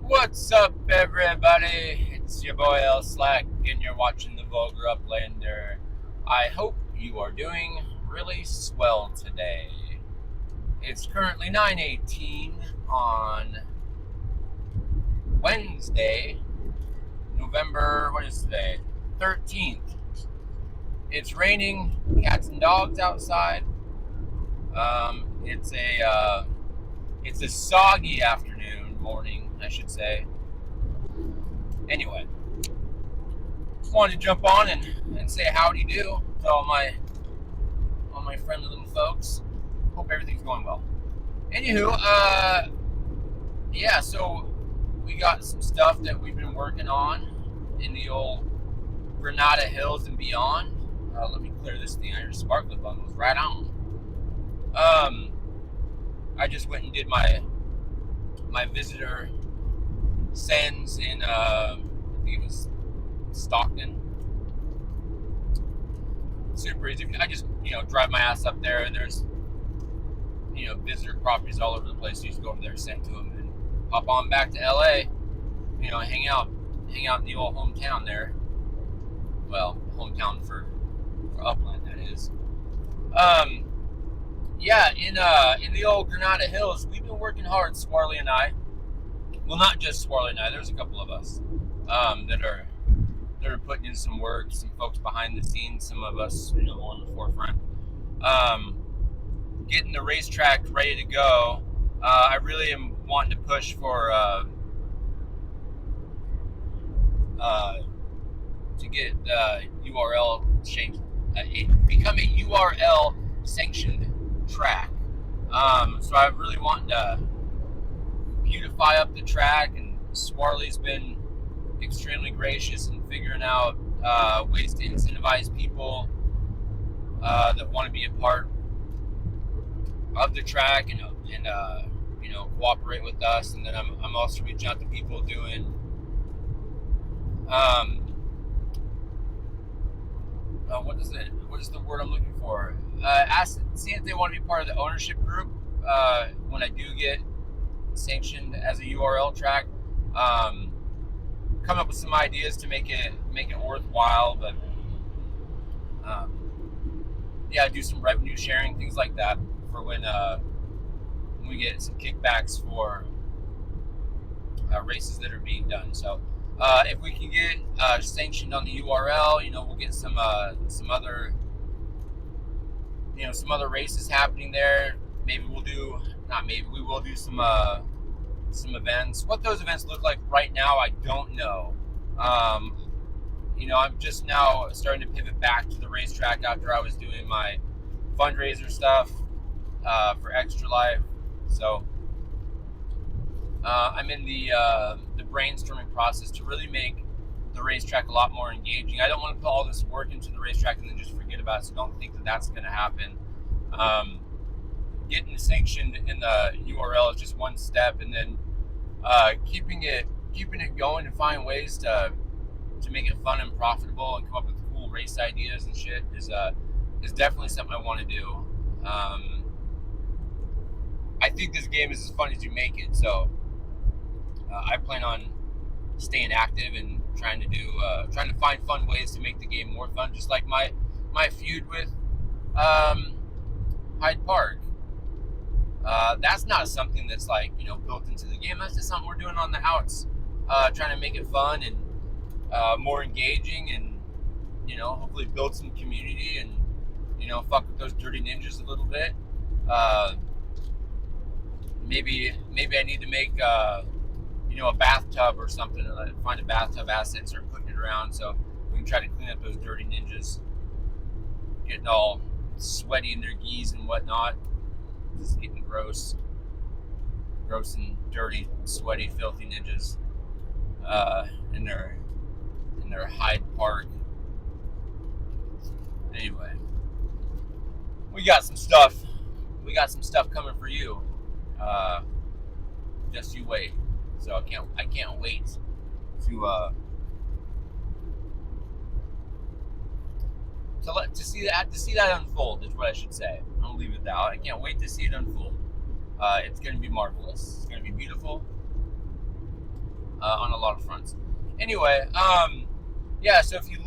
What's up, everybody? It's your boy L Slack, and you're watching the Vulgar Uplander. I hope you are doing really swell today. It's currently 9:18 on Wednesday, November, what is today? 13th. It's raining, cats and dogs outside. It's a soggy morning, I should say. Anyway, just wanted to jump on and say howdy do to all my friendly little folks. Hope everything's going well. Anywho, yeah, so we got some stuff that we've been working on in the old Granada Hills and beyond. Let me clear this thing. Your sparkler button was right on. I just went and did my visitor sends in I think it was Stockton. Super easy. I just drive my ass up there. There's visitor properties all over the place. You just go over there, send to them, and hop on back to LA. Hang out in the old hometown there. Well, hometown for Upland, that is. Yeah, in the old Granada Hills, we've been working hard, Swarley and I. Well, not just Swarley and I. There's a couple of us that are putting in some work. Some folks behind the scenes. Some of us, more on the forefront. Getting the racetrack ready to go. I really am wanting to push for to get the URL changed, become a URL sanctioned track. So I really want to beautify up the track, and Swarley's been extremely gracious in figuring out ways to incentivize people that want to be a part of the track and cooperate with us. And then I'm also reaching out to people doing what is the word I'm looking for? Seeing if they want to be part of the ownership group when I do get sanctioned as a URL track. Come up with some ideas to make it worthwhile, but do some revenue sharing, things like that, for when we get some kickbacks for races that are being done. So if we can get sanctioned on the URL, we'll get some other races happening there. Maybe we will do some events. What those events look like right now, I don't know. I'm just now starting to pivot back to the racetrack after I was doing my fundraiser stuff for Extra Life. So I'm in the brainstorming process to really make the racetrack a lot more engaging. I don't want to put all this work into the racetrack and then just forget about it, so don't think that that's going to happen. Getting sanctioned in the URL is just one step, and then keeping it going and find ways to make it fun and profitable and come up with cool race ideas and shit is definitely something I want to do. I think this game is as fun as you make it, so I plan on staying active and trying to find fun ways to make the game more fun, just like my feud with Hyde Park. That's not something that's built into the game. That's just something we're doing on the outs, trying to make it fun and more engaging, and hopefully build some community and fuck with those dirty ninjas a little bit. Maybe I need to make a bathtub or something, find a bathtub asset and start putting it around so we can try to clean up those dirty ninjas getting all sweaty in their gis and whatnot. This is getting gross and dirty, sweaty, filthy ninjas in their Hyde Park. Anyway, we got some stuff coming for you. Just you wait. So I can't wait to see that unfold, is what I should say. I'll leave it that. I can't wait to see it unfold. It's going to be marvelous. It's going to be beautiful. on a lot of fronts. Anyway, yeah, so if you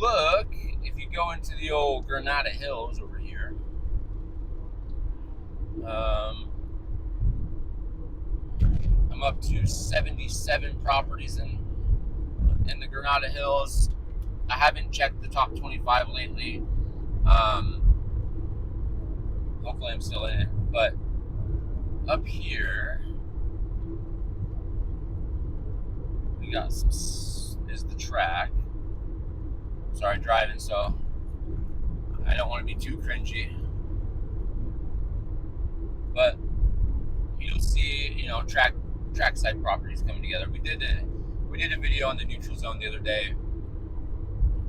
go into the old Granada Hills over here, I'm up to 77 properties in the Granada Hills. I haven't checked the top 25 lately. Hopefully I'm still in it. But up here, we got is the track. Sorry, driving, so I don't want to be too cringy. But you'll see, trackside properties coming together. We did a video on the neutral zone the other day.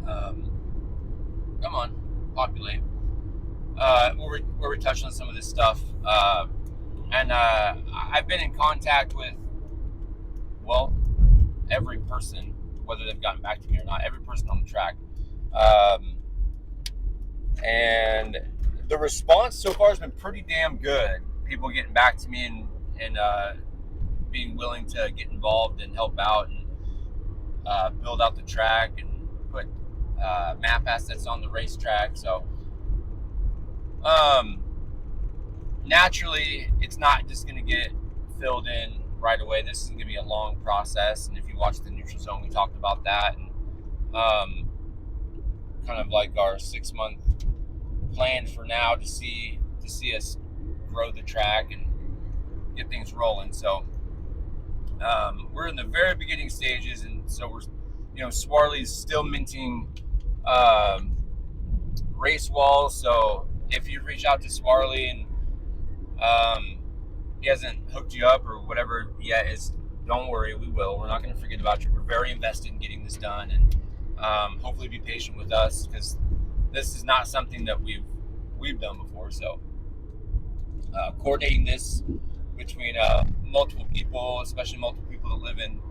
Come on, populate. Where we touched on some of this stuff, and I've been in contact with, well, every person, whether they've gotten back to me or not, every person on the track, and the response so far has been pretty damn good. People getting back to me and being willing to get involved and help out and build out the track and put map assets on the racetrack. So naturally, it's not just going to get filled in right away. This is going to be a long process. And if you watch the neutral zone, we talked about that, and kind of like our 6-month plan for now to see us grow the track and get things rolling. So we're in the very beginning stages, and so we're, Swarley's still minting race walls. So if you reach out to Swarley and he hasn't hooked you up or whatever yet, don't worry, we will. We're not going to forget about you. We're very invested in getting this done, and hopefully be patient with us, because this is not something that we've done before. So coordinating this between multiple people, especially multiple people that live in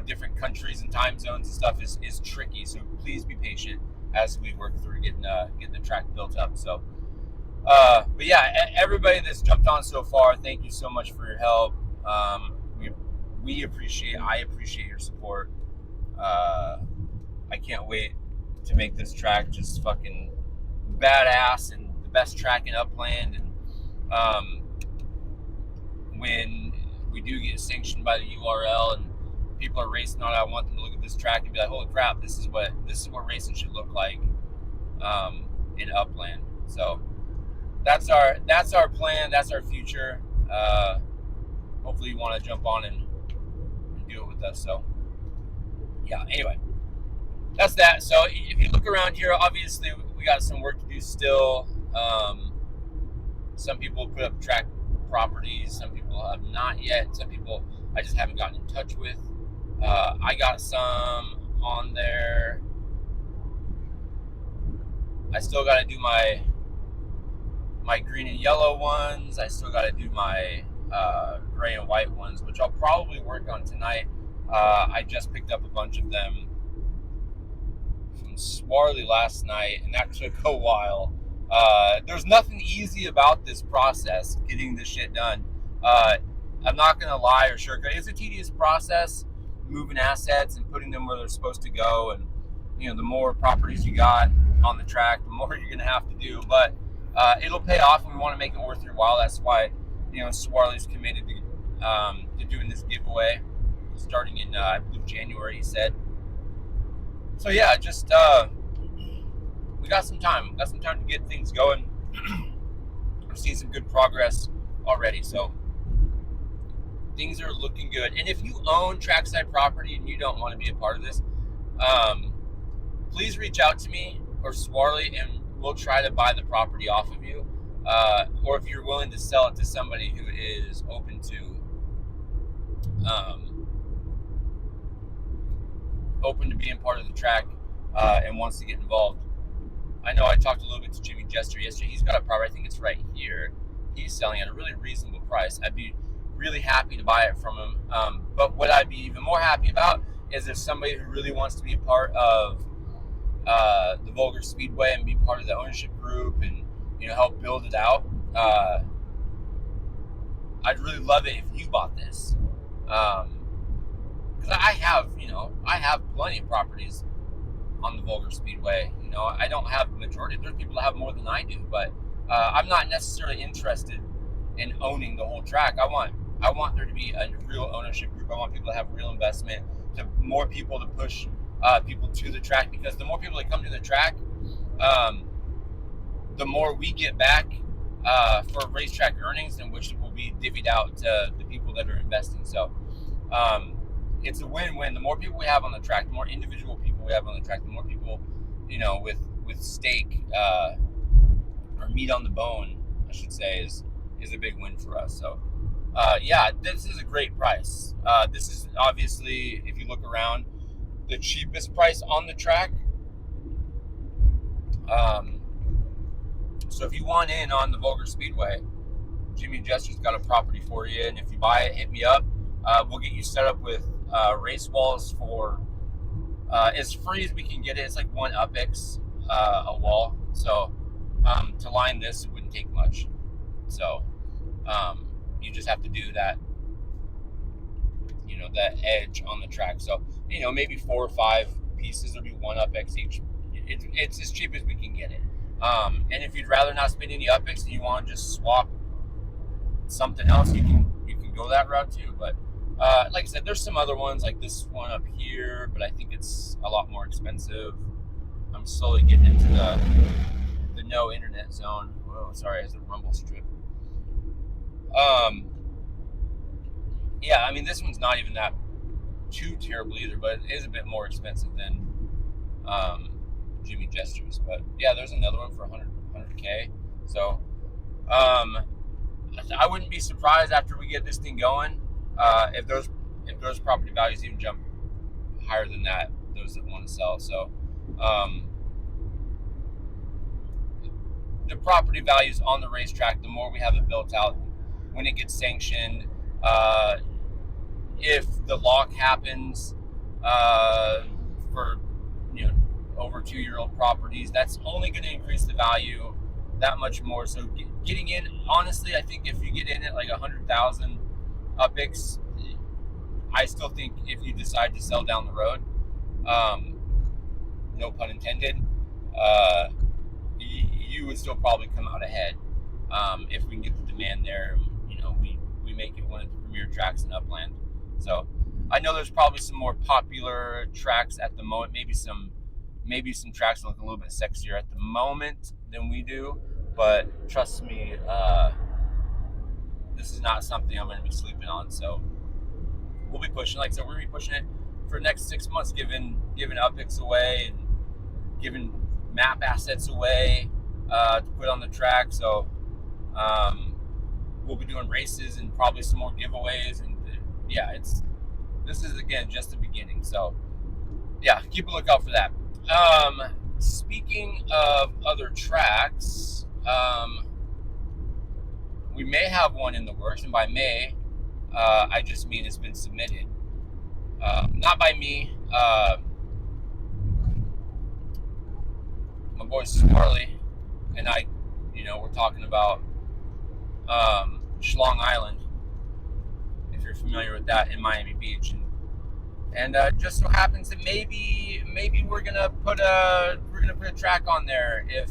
different countries and time zones and stuff, is tricky. So please be patient as we work through getting the track built up. So but yeah, everybody that's jumped on so far, thank you so much for your help. I appreciate your support. I can't wait to make this track just fucking badass and the best track in Upland. And when we do get sanctioned by the URL and people are racing on it, I want them to look at this track and be like, holy crap, this is what racing should look like in Upland. So that's our plan. That's our future. Hopefully you want to jump on and do it with us. So yeah, anyway, that's that. So if you look around here, obviously we got some work to do still. Some people put up track properties, some people have not yet, some people I just haven't gotten in touch with. I got some on there. I still got to do my green and yellow ones. I still got to do my gray and white ones, which I'll probably work on tonight. I just picked up a bunch of them from Swarley last night, and that took a while. There's nothing easy about this process, getting this shit done. I'm not gonna lie or sugarcoat. It's a tedious process, moving assets and putting them where they're supposed to go. And the more properties you got on the track, the more you're gonna have to do. But it'll pay off, and we want to make it worth your while. That's why Swarley's committed to doing this giveaway starting in I believe January, he said. So yeah, just we got some time. Got some time to get things going. We're seeing some good progress already, so things are looking good. And if you own trackside property and you don't want to be a part of this, please reach out to me or Swarley, and we'll try to buy the property off of you. Or if you're willing to sell it to somebody who is open to being part of the track and wants to get involved. I know I talked a little bit to Jimmy Jester yesterday. He's got a property, I think it's right here. He's selling at a really reasonable price. I'd be really happy to buy it from him. But what I'd be even more happy about is if somebody who really wants to be a part of the Vulgar Speedway and be part of the ownership group and help build it out. I'd really love it if you bought this, because I have have plenty of properties on the Vulgar Speedway. You know, I don't have majority. There's people that have more than I do, but I'm not necessarily interested in owning the whole track. I want there to be a real ownership group. I want people to have real investment, to more people to push people to the track, because the more people that come to the track, the more we get back for racetrack earnings, and which will be divvied out to the people that are investing. So it's a win-win. The more people we have on the track, the more individual people we have on the track, the more people, you know, with stake or meat on the bone, I should say, is a big win for us. So yeah, this is a great price. This is obviously, if you look around, the cheapest price on the track. So if you want in on the Vulgar Speedway, Jimmy and Jester's got a property for you, and if you buy it, hit me up. We'll get you set up with race walls for as free as we can get it. It's like one UPX a wall. So to line this, it wouldn't take much. So you just have to do that, you know, that edge on the track. So, you know, maybe 4 or 5 pieces will be one UPX each. It's as cheap as we can get it. And if you'd rather not spend any UPX and you want to just swap something else, you can go that route too. But like I said, there's some other ones like this one up here, but I think it's a lot more expensive. I'm slowly getting into the no internet zone. Whoa, sorry, it's a rumble strip. Yeah, I mean, this one's not even that too terrible either, but it is a bit more expensive than Jimmy Jester's. But yeah, there's another one for 100K. So I wouldn't be surprised after we get this thing going if those property values even jump higher than that, those that want to sell. So the property values on the racetrack, the more we have it built out, when it gets sanctioned, if the lock happens for, you know, over 2-year-old properties, that's only going to increase the value that much more. So getting in, honestly, I think if you get in at like 100,000 UPX, I still think if you decide to sell down the road, no pun intended, you would still probably come out ahead if we can get the demand there. You know, we make it one of the premier tracks in Upland. So I know there's probably some more popular tracks at the moment. Maybe some tracks look a little bit sexier at the moment than we do. But trust me, this is not something I'm going to be sleeping on. So we'll be pushing. Like I said, we're going to be pushing it for the next 6 months, giving UPX away and giving map assets away to put on the track. So we'll be doing races and probably some more giveaways. And yeah, this is, again, just the beginning. So yeah, keep a lookout for that. Speaking of other tracks, we may have one in the works, and by may, I just mean it's been submitted. Not by me. My boy Smarley and I, you know, we're talking about Schlong Island, if you're familiar with that, in Miami Beach, and just so happens that maybe we're gonna put a track on there if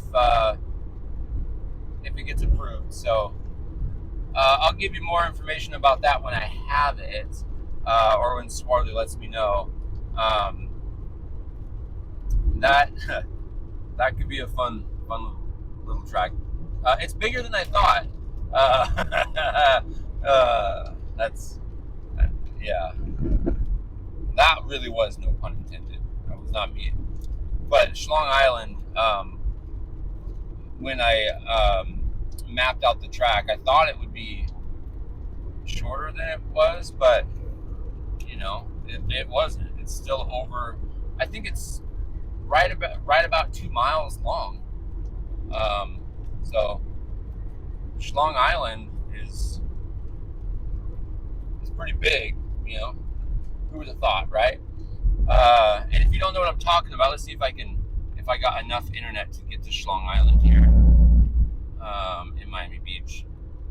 it gets approved. So I'll give you more information about that when I have it, or when Swarley lets me know. That could be a fun little track. It's bigger than I thought. Yeah. That really was no pun intended. That was not me. But Schlong Island, when I mapped out the track, I thought it would be shorter than it was, but you know, it wasn't. It's still over. I think it's right about 2 miles long. So Schlong Island is pretty big. You know, who would have thought, right? And if you don't know what I'm talking about, let's see if I got enough internet to get to Schlong Island here in Miami Beach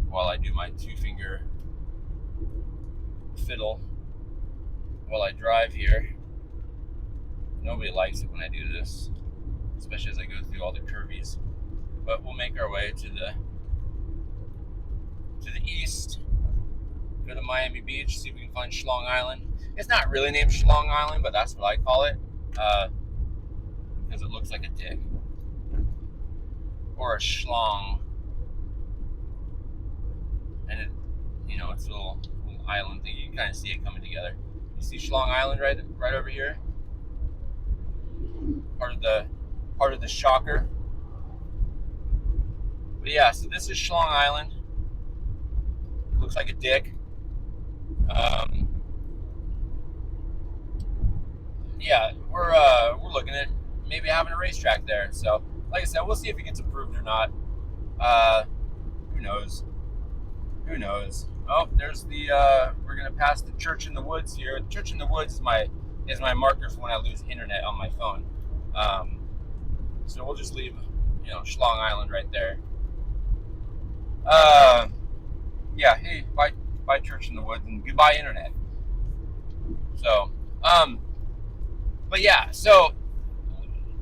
while I do my 2-finger fiddle while I drive here. Nobody likes it when I do this, especially as I go through all the curvies. But we'll make our way to the east, go to Miami Beach, see if we can find Schlong Island. It's not really named Schlong Island, but that's what I call it, because it looks like a dick. Or a schlong. And it, it's a little island thing. You can kind of see it coming together. You see Schlong Island right over here? Part of the shocker. But yeah, so this is Schlong Island. Looks like a dick. Yeah, we're looking at maybe having a racetrack there. So, like I said, we'll see if it gets approved or not. Who knows? Who knows? Oh, there's the. We're gonna pass the church in the woods here. The church in the woods is my marker for when I lose internet on my phone. So we'll just leave, Schlong Island right there. Yeah. Hey, bye church in the woods and goodbye internet. So, but yeah. So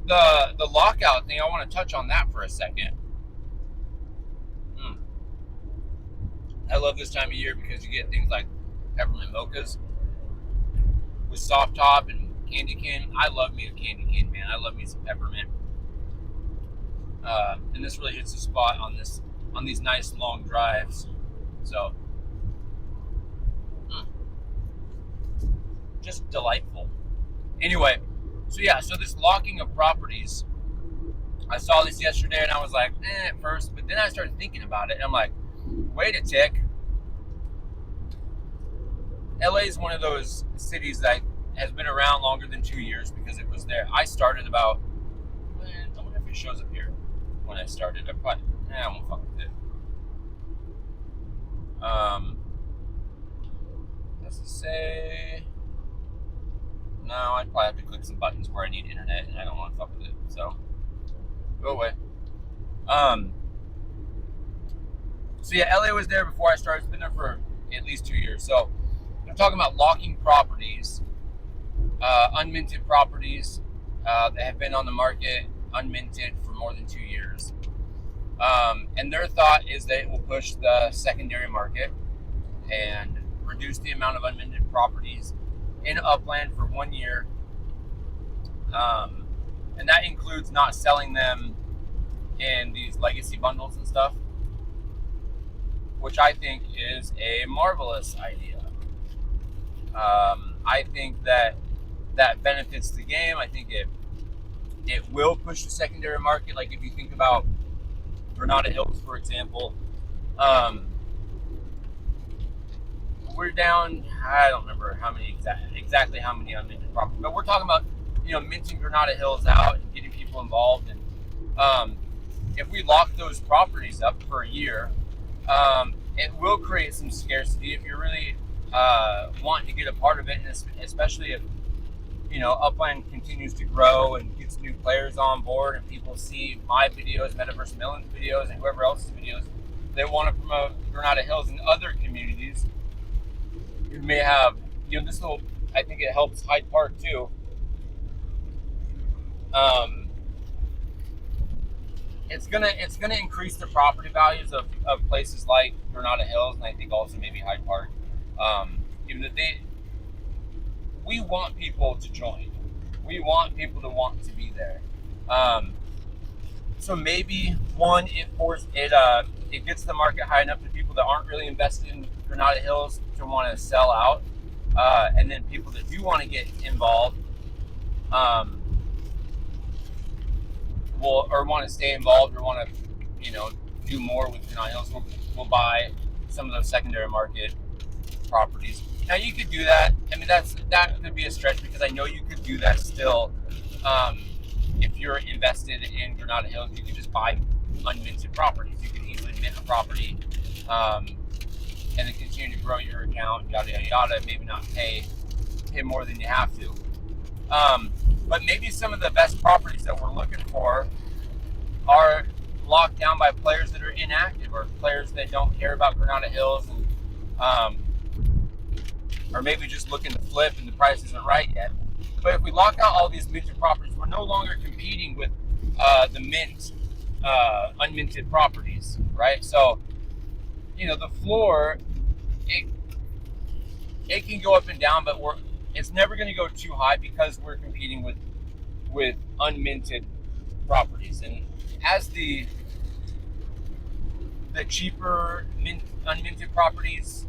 the lockout thing, I want to touch on that for a second. I love this time of year because you get things like peppermint mochas with soft top and candy cane. I love me a candy cane, man. I love me some peppermint. And this really hits the spot on these nice long drives. So, just delightful. Anyway, so this locking of properties, I saw this yesterday and I was like, at first, but then I started thinking about it and I'm like, wait a tick. LA is one of those cities that has been around longer than 2 years because it was there. I started about, I wonder if it shows up here when I started. I won't fuck with it. Does it say? No, I'd probably have to click some buttons where I need internet and I don't want to fuck with it. So, go away. So yeah, LA was there before I started. It's been there for at least 2 years. So they're talking about locking properties, unminted properties that have been on the market unminted for more than 2 years. And their thought is that it will push the secondary market and reduce the amount of unminted properties in Upland for 1 year. And that includes not selling them in these legacy bundles and stuff, which I think is a marvelous idea. I think that benefits the game. I think it will push the secondary market. Like if you think about Granada Hills, for example, we're down, I don't remember how many exactly how many unminted properties, but we're talking about, minting Granada Hills out and getting people involved. And if we lock those properties up for a year, it will create some scarcity if you're really wanting to get a part of it, and especially if Upland continues to grow and gets new players on board, and people see my videos, Metaverse Million's videos, and whoever else's videos. They want to promote Granada Hills in other communities. You may have, this will. I think it helps Hyde Park too. It's gonna increase the property values of places like Granada Hills, and I think also maybe Hyde Park. Even that we want people to join. We want people to want to be there. So maybe one, it gets the market high enough to people that aren't really invested in Granada Hills to want to sell out, and then people that do want to get involved, or want to stay involved or want to, do more with Granada Hills. We'll buy some of those secondary market properties. Now you could do that. I mean, that could be a stretch because I know you could do that still. If you're invested in Granada Hills, you could just buy unminted properties. You could easily mint a property, and then continue to grow your account, yada yada yada. Maybe not pay more than you have to. But maybe some of the best properties that we're looking for are locked down by players that are inactive or players that don't care about Granada Hills, and or maybe just looking to flip and the price isn't right yet. But if we lock out all these minted properties, we're no longer competing with the unminted properties, right? So, the floor, it it can go up and down, but it's never going to go too high because we're competing with unminted properties. And as the cheaper unminted properties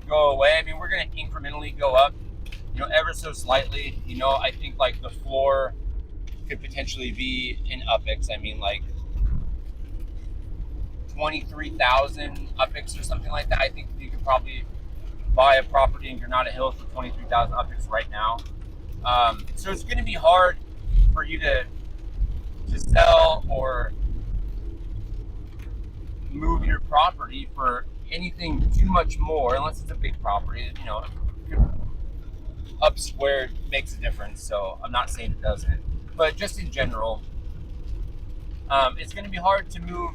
go away, I mean, we're going to incrementally go up, ever so slightly. I think like the floor could potentially be in UPIX. I mean, like 23,000 UPIX or something like that. I think you could probably buy a property in Granada Hills for 23,000 UPIX right now. So it's going to be hard for you to sell or move your property for anything too much more, unless it's a big property. Up squared makes a difference. So I'm not saying it doesn't, but just in general, it's going to be hard to move,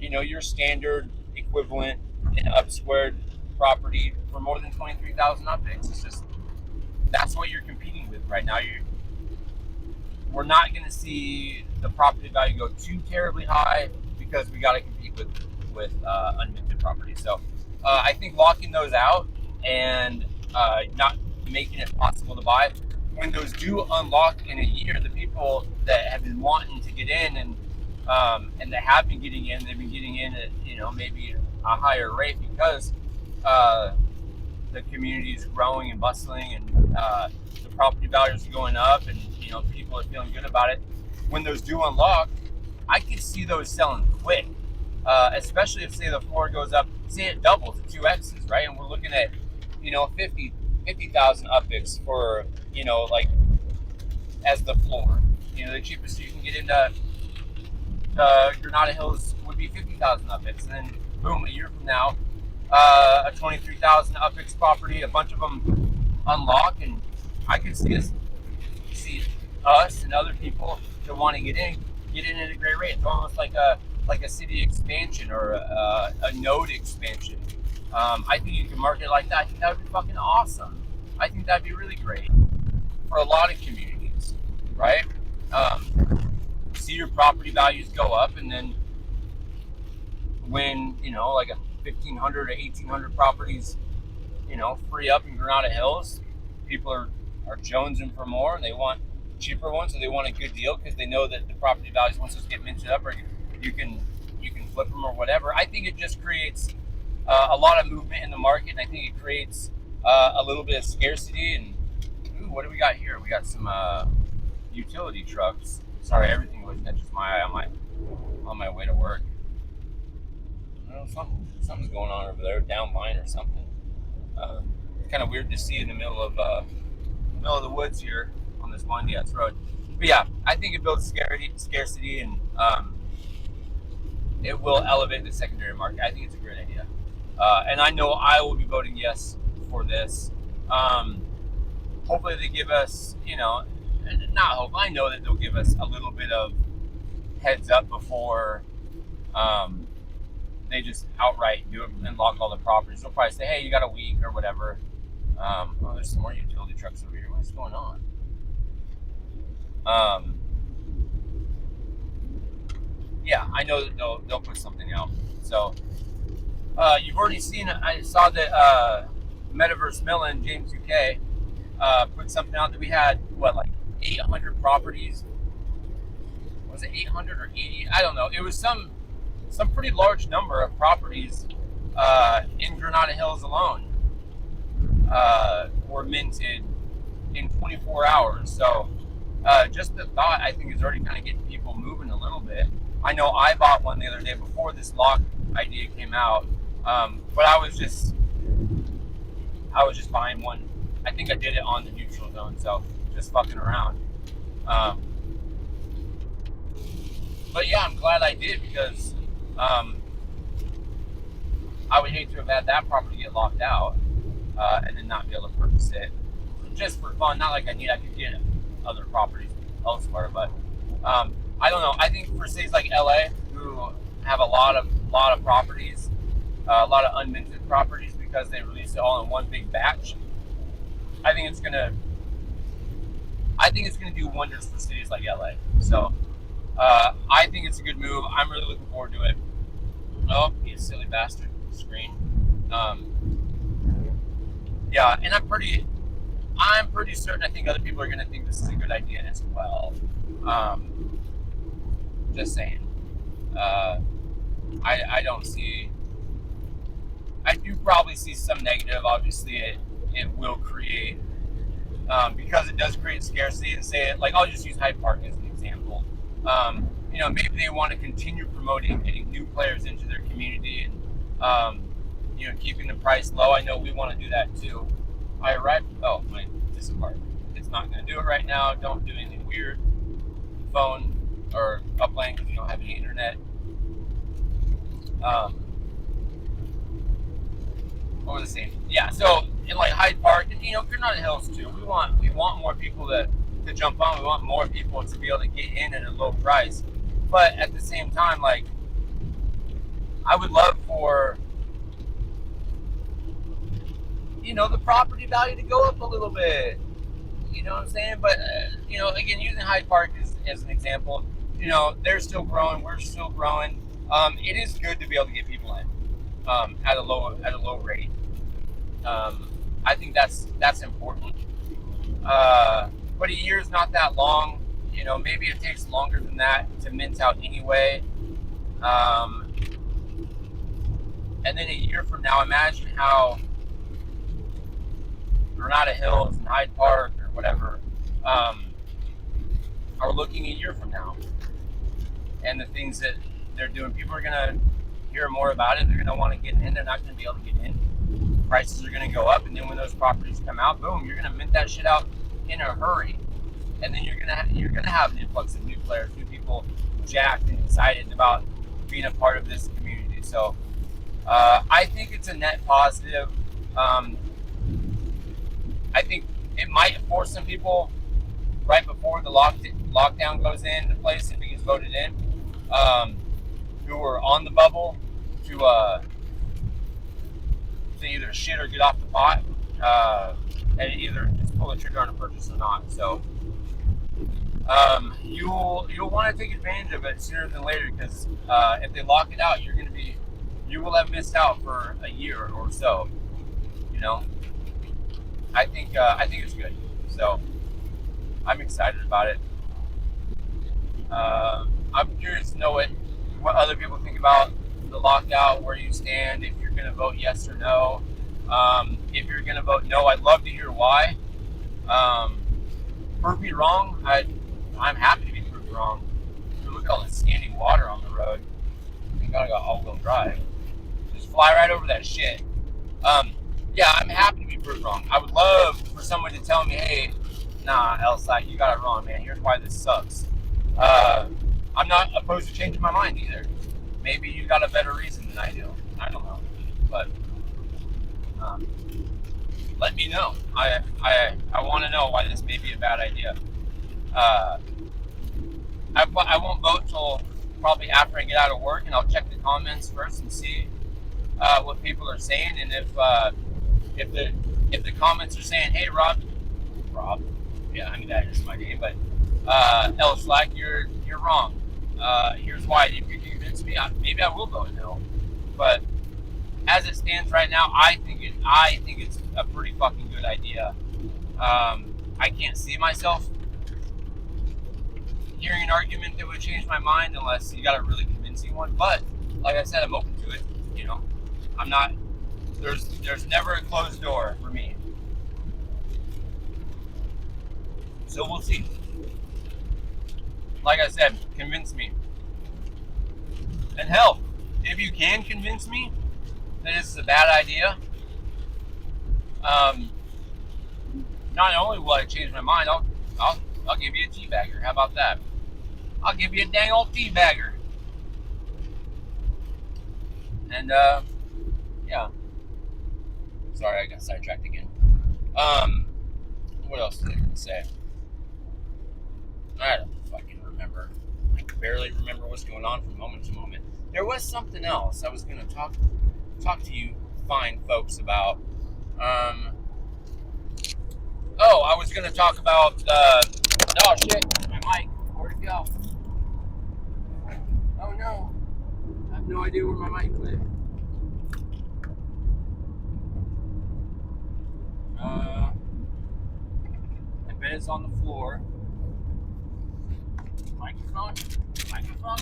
your standard equivalent in up squared property for more than 23,000 UPIX. It's just, that's what you're competing with right now. We're not going to see the property value go too terribly high because we got to compete with unminted properties. So I think locking those out and not making it possible to buy, when those do unlock in a year, the people that have been wanting to get in and that have been getting in, they've been getting in at maybe a higher rate because the community is growing and bustling, and the property values are going up, and people are feeling good about it. When those do unlock, I could see those selling quick, especially if, say, the floor goes up, say it doubles to 2x's, right? And we're looking at 50,000 UPIX for like as the floor. The cheapest you can get into Granada Hills would be 50,000 UPIX, and then boom, a year from now, a 23,000 UPIX property, a bunch of them unlock, and I could see us and other people that want to get in at a great rate. It's almost like a city expansion or a node expansion. I think you can market it like that. I think that would be fucking awesome. I think that'd be really great for a lot of communities, right? See your property values go up, and then when like a 1,500 or 1,800 properties free up in Granada Hills, people are jonesing for more, and they want cheaper ones, so they want a good deal because they know that the property values, once those get minted up, or you can flip them or whatever. I think it just creates a lot of movement in the market, and I think it creates a little bit of scarcity. And what do we got here? We got some utility trucks. Sorry, everything always catches my eye on my way to work. I don't know, something's going on over there, down line or something. Kind of weird to see in the middle of the woods here on this windy ass road. But yeah, I think it builds scarcity, and it will elevate the secondary market. I think it's a great idea, and I know I will be voting yes for this. Hopefully they give us, not hope, I know that they'll give us a little bit of heads up before they just outright do it and lock all the properties. They'll probably say, hey, you got a week or whatever. Oh, there's some more utility trucks over here. What's going on? Yeah, I know that they'll put something out. So you've already seen, I saw that Metaverse Millen, James UK, put something out that we had, like 800 properties? Was it 800 or 80? I don't know. It was some pretty large number of properties in Granada Hills alone were minted in 24 hours. So just the thought, I think, is already kind of getting people moving a little bit. I know I bought one the other day before this lock idea came out, but I was just buying one. I think I did it on the neutral zone, so just fucking around. But yeah, I'm glad I did, because I would hate to have had that property get locked out and then not be able to purchase it just for fun. Not like I could get other properties elsewhere, but I don't know. I think for cities like LA, who have a lot of properties, a lot of unminted properties, because they release it all in one big batch, I think it's gonna I think it's going to do wonders for cities like LA. So I think it's a good move. I'm really looking forward to it. Oh, you silly bastard screen. Yeah, and I'm pretty certain. I think other people are going to think this is a good idea as well. Just saying. I don't see. I do probably see some negative. Obviously, it will create because it does create scarcity. And say it like I'll just use Hyde Park as an example. Maybe they want to continue promoting, getting new players into their community, and keeping the price low. I know we want to do that too. I arrived. Oh, my disembark. It's not going to do it right now. Don't do anything weird. Phone or upline because you don't have any internet. What was I saying? Yeah. So in like Hyde Park, and Granada Hills too. We want more people to jump on. We want more people to be able to get in at a low price. But at the same time, like I would love for the property value to go up a little bit. You know what I'm saying? But again, using Hyde Park as an example, they're still growing. We're still growing. It is good to be able to get people in at a low rate. I think that's important. But a year is not that long. Maybe it takes longer than that to mint out anyway. And then a year from now, imagine how Granada Hills and Hyde Park or whatever are looking a year from now. And the things that they're doing, people are going to hear more about it. They're going to want to get in. They're not going to be able to get in. Prices are going to go up. And then when those properties come out, boom, you're going to mint that shit out in a hurry. And then you're going to have an influx of new players, new people jacked and excited about being a part of this community. So I think it's a net positive. I think it might force some people right before the lockdown goes into place, if it gets voted in, who are on the bubble to either shit or get off the pot, and either just pull the trigger on a purchase or not. So you'll want to take advantage of it sooner than later, because if they lock it out, you will have missed out for a year or so. I think it's good. So I'm excited about it. I'm curious to know what other people think about the lockout, where you stand, if you're going to vote yes or no. If you're going to vote no, I'd love to hear why. Prove me wrong. I'm happy to be proved wrong. Look at all the standing water on the road. Thank God I got all-wheel drive. Just fly right over that shit. Yeah, I'm happy to be proved wrong. I would love for someone to tell me, hey, nah, LSI, you got it wrong, man. Here's why this sucks. I'm not opposed to changing my mind either. Maybe you got a better reason than I do. I don't know. But let me know. I want to know why this may be a bad idea. I won't vote till probably after I get out of work, and I'll check the comments first and see what people are saying. And if the comments are saying, hey, Rob, yeah, I mean that is my name, but L Slack, you're wrong. Here's why. If you convince me, maybe I will vote no. But as it stands right now, I think it's a pretty fucking good idea. I can't see myself hearing an argument that would change my mind unless you got a really convincing one. But like I said, I'm open to it. I'm not. There's never a closed door for me. So we'll see. Like I said, convince me. And hell, if you can convince me that this is a bad idea, not only will I change my mind, I'll give you a teabagger. How about that? I'll give you a dang old teabagger. And yeah. Sorry, I got sidetracked again. What else did I say? I don't fucking remember. I can barely remember what's going on from moment to moment. There was something else I was going to talk to you fine folks about. I was going to talk about Oh shit, my mic. Where'd it go? Oh no. I have no idea where my mic went. I bet it's on the floor. Microphone? Microphone?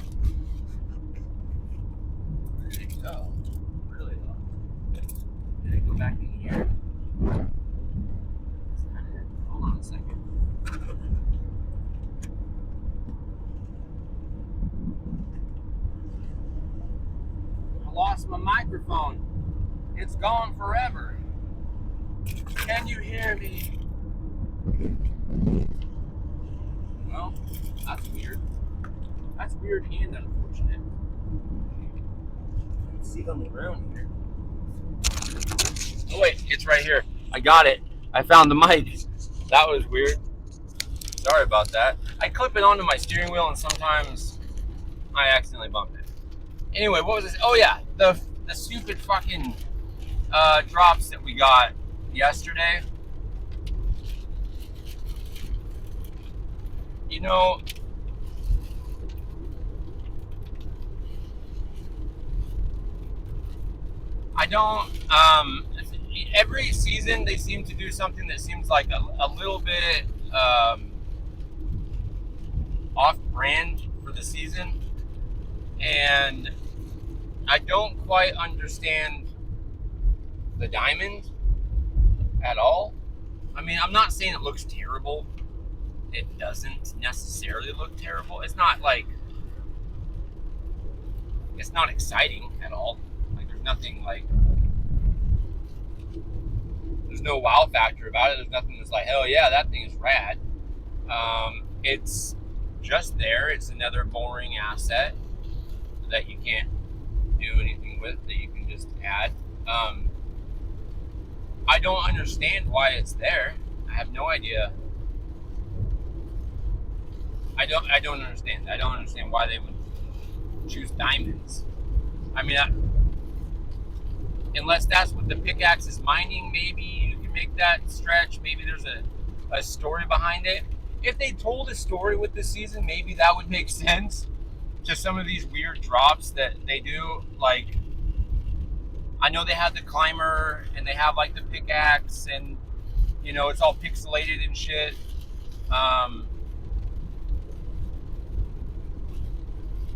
Where did it go? Really low. Did it go back in here? Is that it? Hold on a second. I lost my microphone. It's gone forever. Can you hear me? Well, that's weird. That's weird and unfortunate. Let's see on the ground here. Oh wait, it's right here. I got it. I found the mic. That was weird. Sorry about that. I clip it onto my steering wheel and sometimes I accidentally bump it. Anyway, what was this? Oh yeah, the stupid fucking drops that we got yesterday. You know, I don't. Every season they seem to do something that seems like a little bit off-brand for the season, and I don't quite understand the diamond at all. I mean, I'm not saying it looks terrible. It doesn't necessarily look terrible. It's not like it's not exciting at all. Like there's nothing like there's no wow factor about it. There's nothing that's like, hell yeah, that thing is rad. It's just there. It's another boring asset that you can't do anything with, that you can just add. I don't understand why it's there. I have no idea. I don't understand. I don't understand why they would choose diamonds. I mean, unless that's what the pickaxe is mining, maybe you can make that stretch. Maybe there's a story behind it. If they told a story with this season, maybe that would make sense. Just some of these weird drops that they do. Like, I know they have the climber and they have like the pickaxe and, you know, it's all pixelated and shit.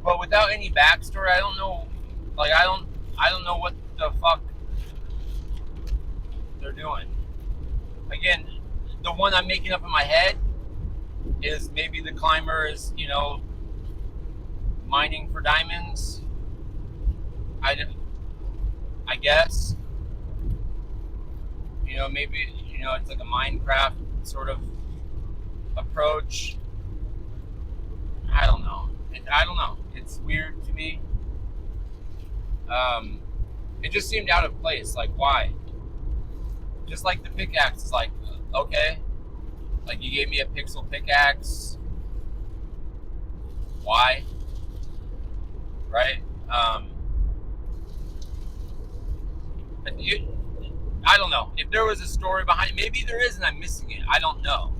But without any backstory, I don't know. Like, I don't know what the fuck they're doing. Again, the one I'm making up in my head is maybe the climber is, you know, mining for diamonds. I guess, you know, maybe, you know, it's like a Minecraft sort of approach. I don't know. It's weird to me. It just seemed out of place. Like, why? Just like the pickaxe is like, okay, like you gave me a pixel pickaxe. Why? Right? I don't know. If there was a story behind it, maybe there is and I'm missing it. I don't know.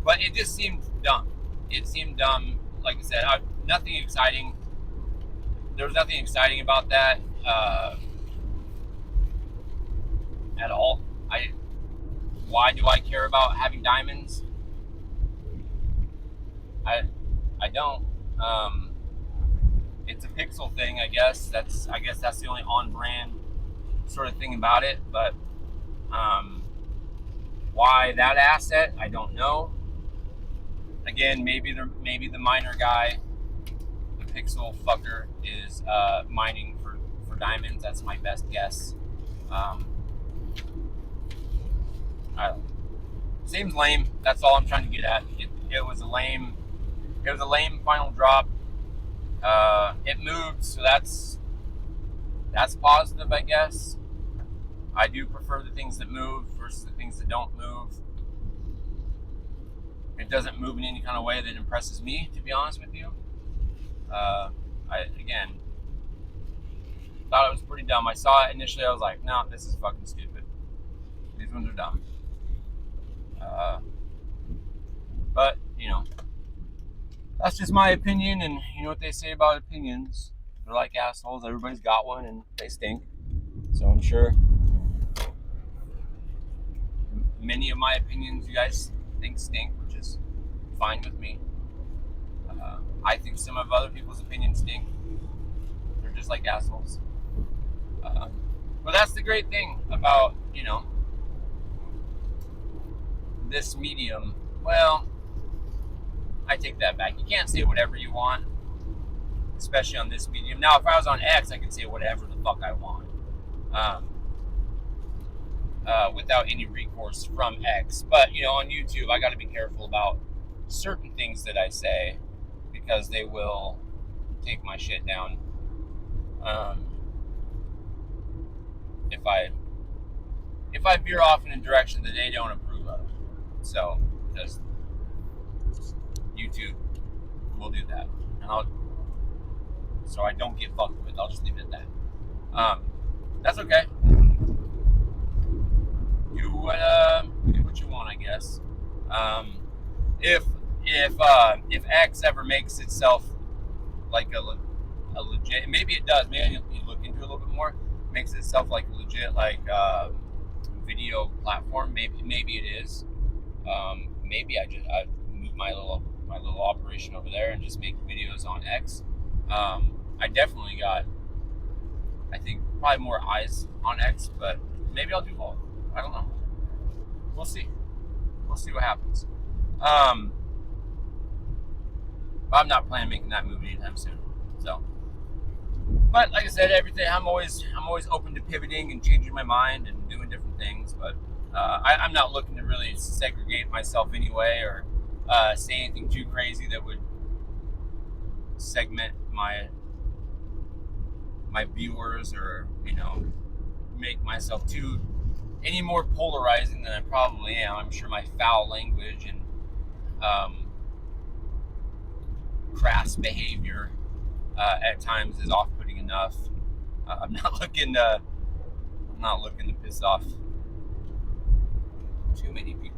But it just seemed dumb. It seemed dumb. Like I said, nothing exciting. There was nothing exciting about that at all. Why do I care about having diamonds? I don't. It's a pixel thing, I guess. I guess that's the only on-brand sort of thing about it. But why that asset? I don't know. Again, maybe the miner guy, the pixel fucker, is mining for diamonds. That's my best guess. I don't know. Seems lame. That's all I'm trying to get at. It was a lame final drop. It moved, so that's positive, I guess. I do prefer the things that move versus the things that don't move. It doesn't move in any kind of way that impresses me, to be honest with you. I thought it was pretty dumb. I saw it initially, I was like, no, this is fucking stupid. These ones are dumb. But, you know, that's just my opinion, and you know what they say about opinions. They're like assholes. Everybody's got one, and they stink. So I'm sure many of my opinions you guys think stink, which is fine with me. I think some of other people's opinions stink. They're just like assholes. But that's the great thing about, this medium. Well, I take that back. You can't say whatever you want, especially on this medium. Now, if I was on X, I could say whatever the fuck I want, without any recourse from X. But, on YouTube, I got to be careful about certain things that I say because they will take my shit down. If I veer off in a direction that they don't approve of. So, because YouTube will do that. So I don't get fucked with. I'll just leave it at that. That's okay. You do what you want, I guess. If X ever makes itself like a legit, maybe it does. Maybe you look into it a little bit more. Makes itself like a legit video platform. Maybe it is. Maybe I move my little operation over there and just make videos on X. I definitely got, I think, probably more eyes on X, but maybe I'll do both. I don't know. We'll see. We'll see what happens. I'm not planning on making that move anytime soon. So, but like I said, everything I'm always open to pivoting and changing my mind and doing different things. But I'm not looking to really segregate myself anyway or say anything too crazy that would segment my viewers or make myself any more polarizing than I probably am. I'm sure my foul language and crass behavior at times is off-putting enough. I'm not looking to piss off too many people.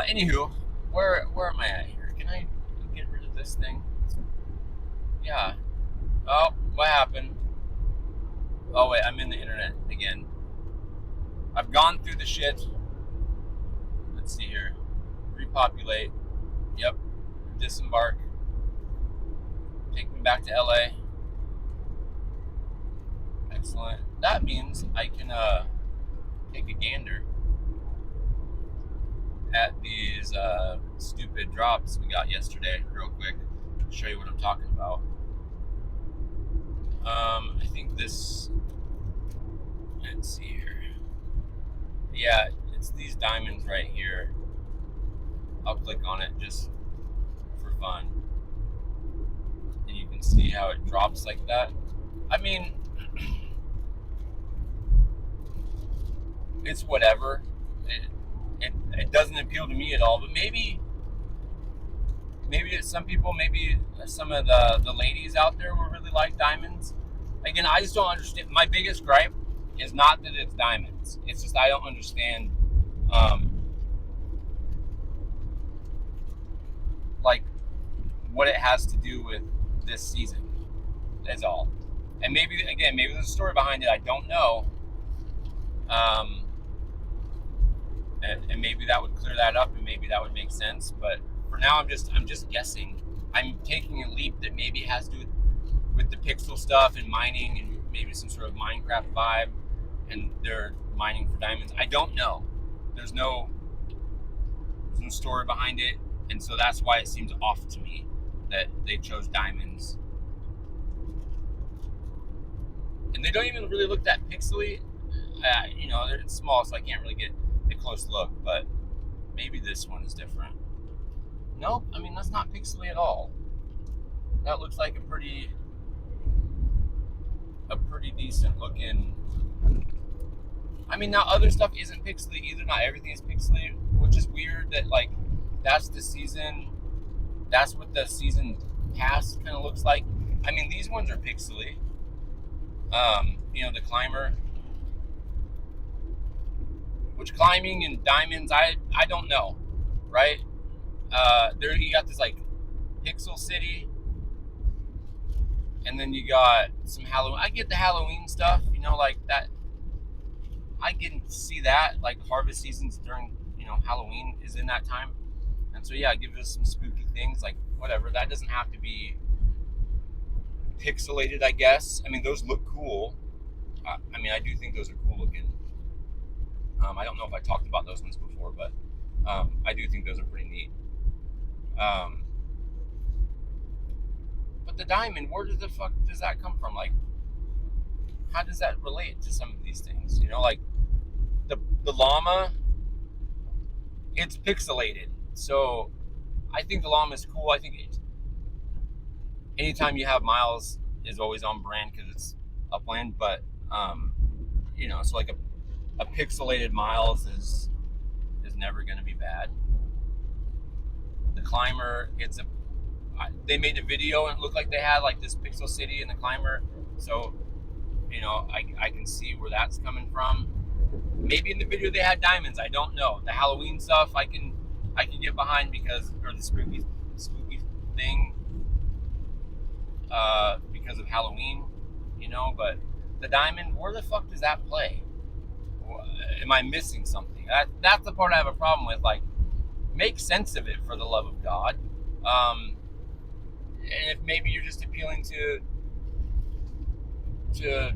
Anywho, where am I at here? Can I get rid of this thing? Yeah. Oh, what happened? Oh wait, I'm in the internet again. I've gone through the shit. Let's see here. Repopulate. Yep. Disembark. Take me back to LA. Excellent. That means I can take a gander at these stupid drops we got yesterday real quick. Show you what I'm talking about. I think this, let's see here. Yeah, it's these diamonds right here. I'll click on it just for fun. And you can see how it drops like that. I mean, it's whatever. It doesn't appeal to me at all, but maybe some people, maybe some of the ladies out there will really like diamonds. Again, I just don't understand. My biggest gripe is not that it's diamonds. It's just I don't understand what it has to do with this season. That's all. And maybe there's a story behind it I don't know. And maybe that would clear that up, and maybe that would make sense. But for now, I'm just guessing. I'm taking a leap that maybe it has to do with the pixel stuff and mining, and maybe some sort of Minecraft vibe, and they're mining for diamonds. I don't know. There's no story behind it, and so that's why it seems off to me that they chose diamonds. And they don't even really look that pixely. They're small, so I can't really get a close look, but maybe this one is different. Nope, I mean, that's not pixely at all. That looks like a pretty decent looking. I mean, now other stuff isn't pixely either. Not everything is pixely, which is weird that, that's the season. That's what the season pass kind of looks like. I mean, these ones are pixely. The climber. Which climbing and diamonds, I don't know. right? There you got this like Pixel City, and then you got some Halloween. I get the Halloween stuff, like that. I can see that, like harvest seasons during, Halloween is in that time. And so, yeah, give us some spooky things, like whatever. That doesn't have to be pixelated, I guess. I mean, those look cool. I do think those are cool looking. I don't know if I talked about those ones before, but I do think those are pretty neat. Um, but the diamond, where the fuck does that come from? Like, how does that relate to some of these things? Like the llama, it's pixelated. So I think the llama is cool. I think anytime you have miles is always on brand because it's upland. But so like a pixelated miles is never going to be bad. The climber, they made a video and it looked like they had like this Pixel City in the climber. So I can see where that's coming from. Maybe in the video they had diamonds. I don't know. The Halloween stuff I can get behind or the spooky thing because of Halloween, But the diamond, where the fuck does that play? Am I missing something? That's the part I have a problem with. Like, make sense of it for the love of God. And if maybe you're just appealing to the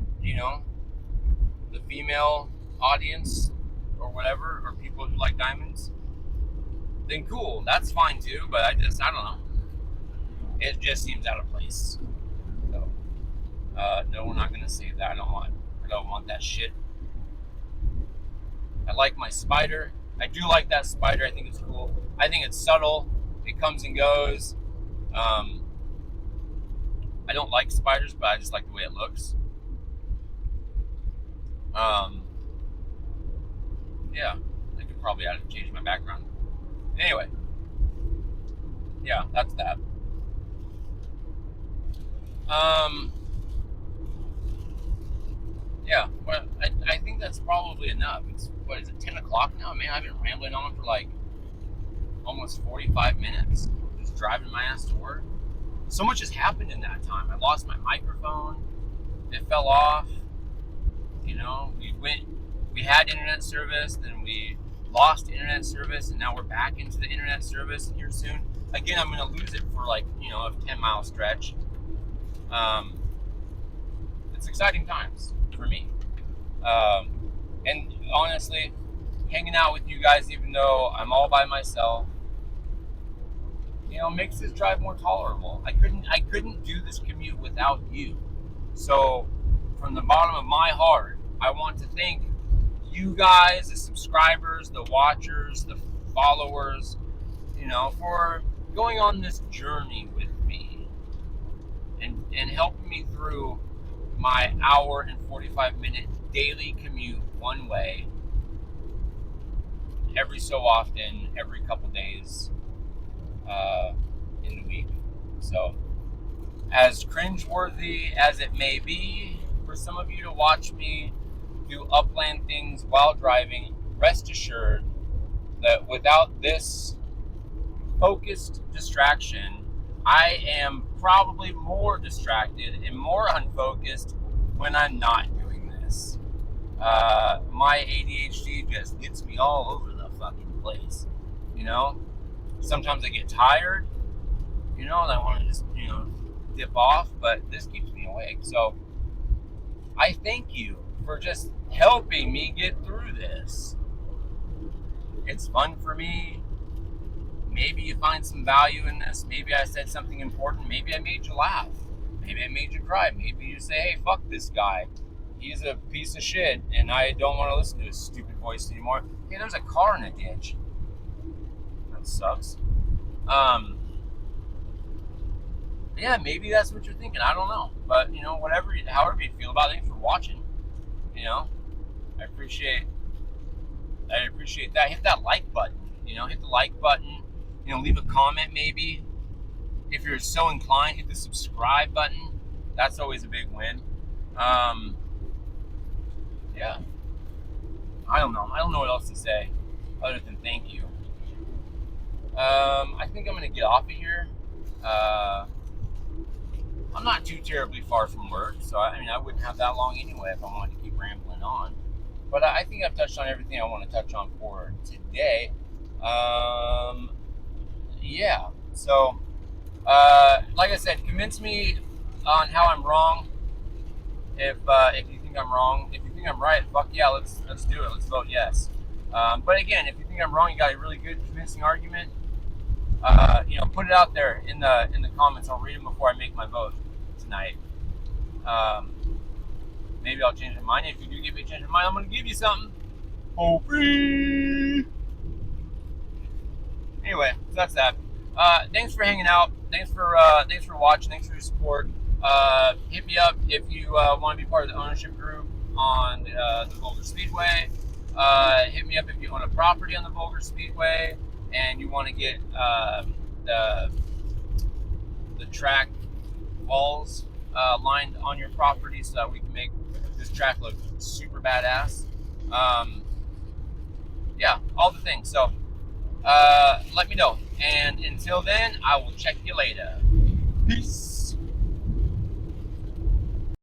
female audience or whatever, or people who like diamonds, then cool, that's fine too. But I don't know. It just seems out of place. So, no, we're not gonna say that. I don't want that shit. I like my spider. I do like that spider. I think it's cool. I think it's subtle. It comes and goes. I don't like spiders, but I just like the way it looks. Yeah, I could probably change my background. Anyway, yeah, that's that. Yeah, but I think that's probably enough. What is it, 10 o'clock now? Man, I've been rambling on for like almost 45 minutes, just driving my ass to work. So much has happened in that time. I lost my microphone. It fell off. We had internet service, then we lost internet service, and now we're back into the internet service here soon. Again, I'm going to lose it for like, a 10-mile stretch. It's exciting times for me. And honestly, hanging out with you guys, even though I'm all by myself, makes this drive more tolerable. I couldn't do this commute without you. So from the bottom of my heart, I want to thank you guys, the subscribers, the watchers, the followers, for going on this journey with me and helping me through my hour and 45-minute daily commute one way every so often, every couple days in the week. So, as cringeworthy as it may be for some of you to watch me do upland things while driving, rest assured that without this focused distraction, I am probably more distracted and more unfocused when I'm not doing this. My ADHD just gets me all over the fucking place, Sometimes I get tired, and I want to just, dip off, but this keeps me awake. So I thank you for just helping me get through this. It's fun for me. Maybe you find some value in this. Maybe I said something important. Maybe I made you laugh. Maybe I made you cry. Maybe you say, hey, fuck this guy. He's a piece of shit, and I don't want to listen to his stupid voice anymore. Hey, there's a car in a ditch. That sucks. Yeah, maybe that's what you're thinking. I don't know. But, however you feel about it, thanks for watching. I appreciate that. Hit that like button. Hit the like button. Leave a comment maybe. If you're so inclined, hit the subscribe button. That's always a big win. Yeah. I don't know what else to say other than thank you. I think I'm gonna get off of here. I'm not too terribly far from work, so I mean I wouldn't have that long anyway if I wanted to keep rambling on. But I think I've touched on everything I want to touch on for today. Um, yeah. So, like I said, convince me on how I'm wrong. If you think I'm wrong, if you think I'm right, fuck yeah, let's do it. Let's vote yes. But again, if you think I'm wrong, you got a really good convincing argument. Put it out there in the comments. I'll read them before I make my vote tonight. Um, Maybe I'll change my mind. If you do give me a change of mind, I'm gonna give you something for free. Anyway, so that's that. Thanks for hanging out. Thanks for watching. Thanks for your support. Hit me up if you want to be part of the ownership group on the Vulgar Speedway. Hit me up if you own a property on the Vulgar Speedway and you want to get the track walls lined on your property so that we can make this track look super badass. Yeah, all the things. So let me know. And until then, I will check you later. Peace.